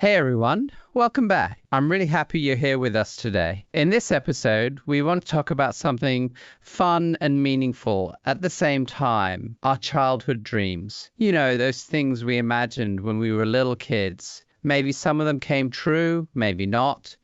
Hey everyone, welcome back. I'm really happy you're here with us today. In this episode, we want to talk about something fun and meaningful at the same time, our childhood dreams. You know, those things we imagined when we were little kids. Maybe some of them came true, maybe not,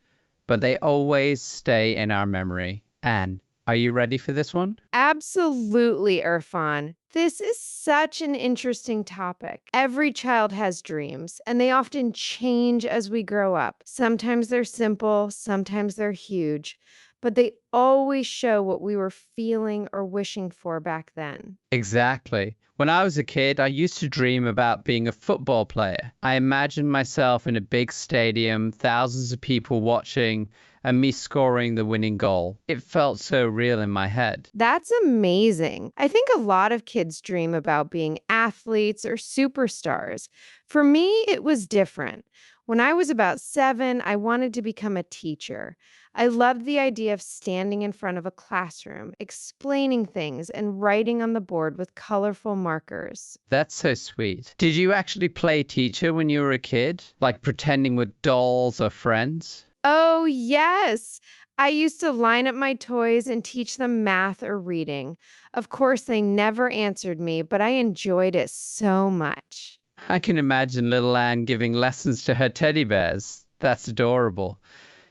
but they always stay in our memory. Anne, are you ready for this one? Absolutely, Erfan. This is such an interesting topic. Every child has dreams, and they often change as we grow up. Sometimes they're simple, sometimes they're huge, but they always show what we were feeling or wishing for back then. Exactly. When I was a kid, I used to dream about being a football player. I imagined myself in a big stadium, thousands of people watching, and me scoring the winning goal. It felt so real in my head. That's amazing. I think a lot of kids dream about being athletes or superstars. For me, it was different. When I was about 7, I wanted to become a teacher. I loved the idea of standing in front of a classroom, explaining things, and writing on the board with colorful markers. That's so sweet. Did you actually play teacher when you were a kid? Like pretending with dolls or friends? Oh, yes. I used to line up my toys and teach them math or reading. Of course, they never answered me, but I enjoyed it so much. I can imagine little Anne giving lessons to her teddy bears. That's adorable.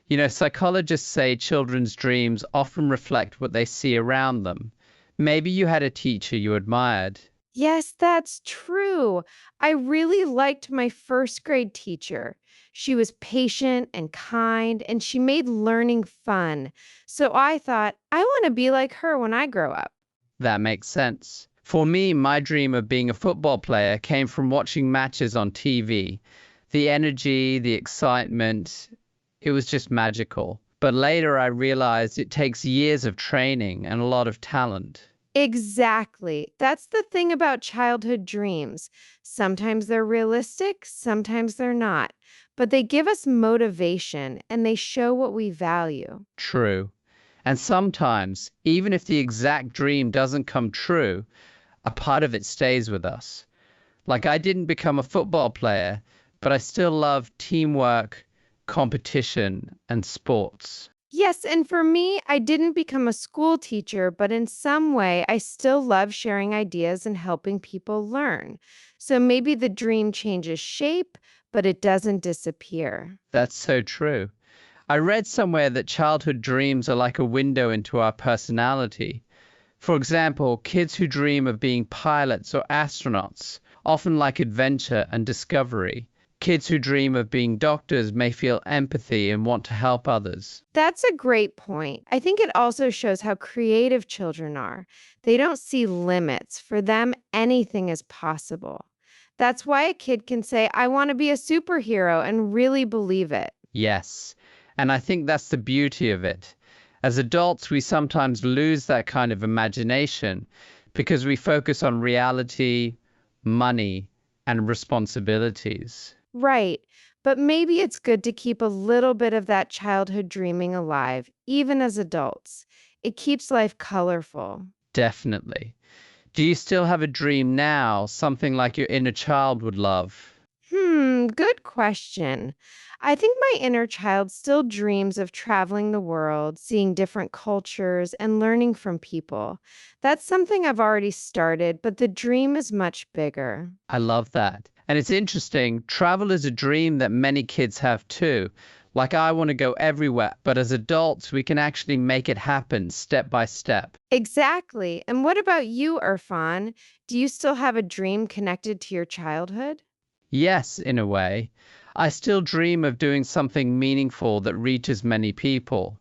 You know, psychologists say children's dreams often reflect what they see around them. Maybe you had a teacher you admired. Yes, that's true. I really liked my first grade teacher. She was patient and kind, and she made learning fun. So I thought, I want to be like her when I grow up. That makes sense. For me, my dream of being a football player came from watching matches on TV. The energy, the excitement, it was just magical. But later I realized it takes years of training and a lot of talent. Exactly. That's the thing about childhood dreams. Sometimes they're realistic, sometimes they're not, but they give us motivation and they show what we value. True. And sometimes, even if the exact dream doesn't come true, a part of it stays with us. Like I didn't become a football player, but I still love teamwork, competition, and sports. Yes, and for me, I didn't become a school teacher, but in some way, I still love sharing ideas and helping people learn. So maybe the dream changes shape, but it doesn't disappear. That's so true. I read somewhere that childhood dreams are like a window into our personality. For example, kids who dream of being pilots or astronauts often like adventure and discovery. Kids who dream of being doctors may feel empathy and want to help others. That's a great point. I think it also shows how creative children are. They don't see limits. For them, anything is possible. That's why a kid can say, I want to be a superhero and really believe it. Yes, and I think that's the beauty of it. As adults, we sometimes lose that kind of imagination because we focus on reality, money, and responsibilities. Right. But maybe it's good to keep a little bit of that childhood dreaming alive, even as adults. It keeps life colorful. Definitely. Do you still have a dream now, something like your inner child would love? Good question. I think my inner child still dreams of traveling the world, seeing different cultures, and learning from people. That's something I've already started, but the dream is much bigger. I love that. And it's interesting, travel is a dream that many kids have too. Like, I want to go everywhere, but as adults, we can actually make it happen step by step. Exactly. And what about you, Irfan? Do you still have a dream connected to your childhood? Yes, in a way. I still dream of doing something meaningful that reaches many people.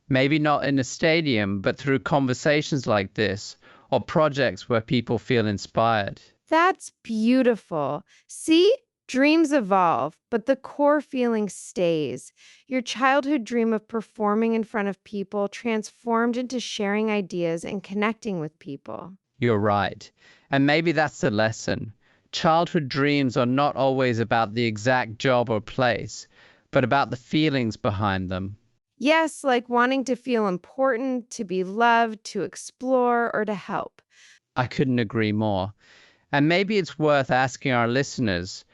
Maybe not in a stadium, but through conversations like this or projects where people feel inspired. That's beautiful. See, dreams evolve, but the core feeling stays. Your childhood dream of performing in front of people transformed into sharing ideas and connecting with people. You're right. And maybe that's the lesson. Childhood dreams are not always about the exact job or place, but about the feelings behind them. Yes, like wanting to feel important, to be loved, to explore, or to help. I couldn't agree more. And maybe it's worth asking our listeners,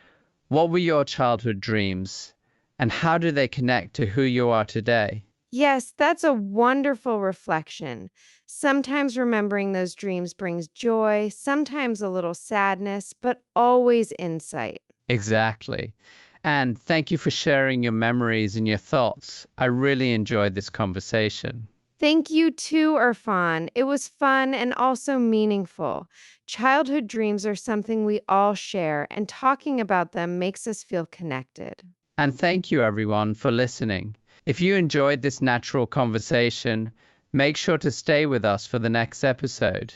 what were your childhood dreams? And how do they connect to who you are today? Yes, that's a wonderful reflection. Sometimes remembering those dreams brings joy, sometimes a little sadness, but always insight. Exactly. And thank you for sharing your memories and your thoughts. I really enjoyed this conversation. Thank you too, Irfan. It was fun and also meaningful. Childhood dreams are something we all share, and talking about them makes us feel connected. And thank you, everyone, for listening. If you enjoyed this natural conversation, make sure to stay with us for the next episode.